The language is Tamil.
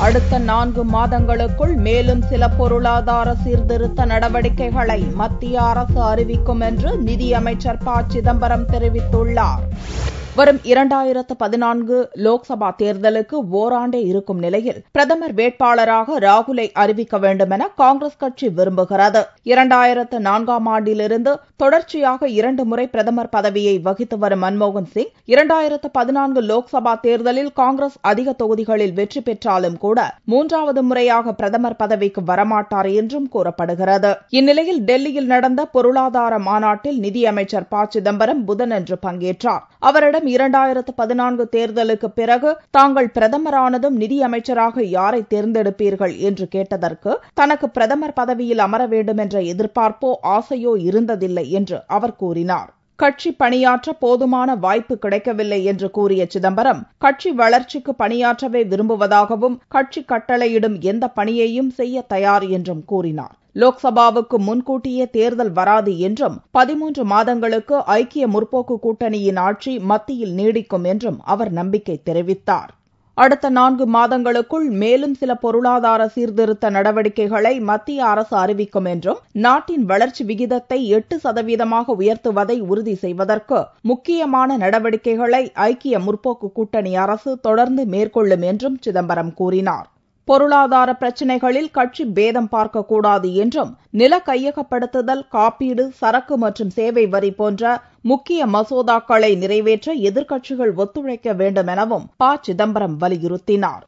அடுத்த 4 மாதங்களுக்குள் மேலும் சில பொருளாதார சீர்திருத்த நடவடிக்கைகளை மத்திய அரசு அறிவிக்கும் என்று நிதியமைச்சர் ப. சிதம்பரம் தெரிவித்துள்ளார். வரும் 2014 லோக்சபா தேர்தலுக்கு ஓராண்டே இருக்கும் நிலையில் பிரதமர் வேட்பாளராக ராகுலை அறிவிக்க வேண்டும் என காங்கிரஸ் கட்சி விரும்புகிறது. 2004ஆம் ஆண்டிலிருந்து தொடர்ச்சியாக 2 முறை பிரதமர் பதவியை வகித்து வரும் மன்மோகன் சிங் 2014 லோக்சபா தேர்தலில் காங்கிரஸ் அதிக தொகுதிகளில் வெற்றி பெற்றாலும் கூட 3வது முறையாக பிரதமர் பதவிக்கு வரமாட்டார் என்றும் கூறப்படுகிறது. இந்நிலையில் டெல்லியில் நடந்த பொருளாதார மாநாட்டில் நிதியமைச்சர் ப. சிதம்பரம் புதனன்று பங்கேற்றார். அவரிடம் 2014 தேர்தலுக்கு பிறகு தாங்கள் பிரதமரானதும் நிதியமைச்சராக யாரை தேர்ந்தெடுப்பீர்கள் என்று கேட்டதற்கு தனக்கு பிரதமர் பதவியில் அமர வேண்டும் என்ற எதிர்பார்ப்போ ஆசையோ இருந்ததில்லை என்று அவர் கூறினார். கட்சி பணியாற்ற போதுமான வாய்ப்பு கிடைக்கவில்லை என்று கூறிய சிதம்பரம், கட்சி வளர்ச்சிக்கு பணியாற்றவே விரும்புவதாகவும் கட்சி கட்டளையிடும் எந்த பணியையும் செய்ய தயார் என்றும் கூறினார். லோக்சபாவுக்கு முன்கூட்டியே தேர்தல் வராது என்றும் 13 மாதங்களுக்கு ஐக்கிய முற்போக்கு கூட்டணியின் ஆட்சி மத்தியில் நீடிக்கும் என்றும் அவர் நம்பிக்கை தெரிவித்தார். அடுத்த 4 மாதங்களுக்குள் மேலும் சில பொருளாதார சீர்திருத்த நடவடிக்கைகளை மத்திய அரசு அறிவிக்கும் என்றும் நாட்டின் வளர்ச்சி விகிதத்தை 8% உயர்த்துவதை உறுதி செய்வதற்கு முக்கியமான நடவடிக்கைகளை ஐக்கிய முற்போக்கு கூட்டணி அரசு தொடர்ந்து மேற்கொள்ளும் என்றும் சிதம்பரம் கூறினார். பொருளாதார பிரச்சினைகளில் கட்சி பேதம் பார்க்கக்கூடாது என்றும் நில கையகப்படுத்துதல், காப்பீடு, சரக்கு மற்றும் சேவை வரி போன்ற முக்கிய மசோதாக்களை நிறைவேற்ற எதிர்க்கட்சிகள் ஒத்துழைக்க வேண்டும் எனவும் ப. சிதம்பரம் வலியுறுத்தினார்.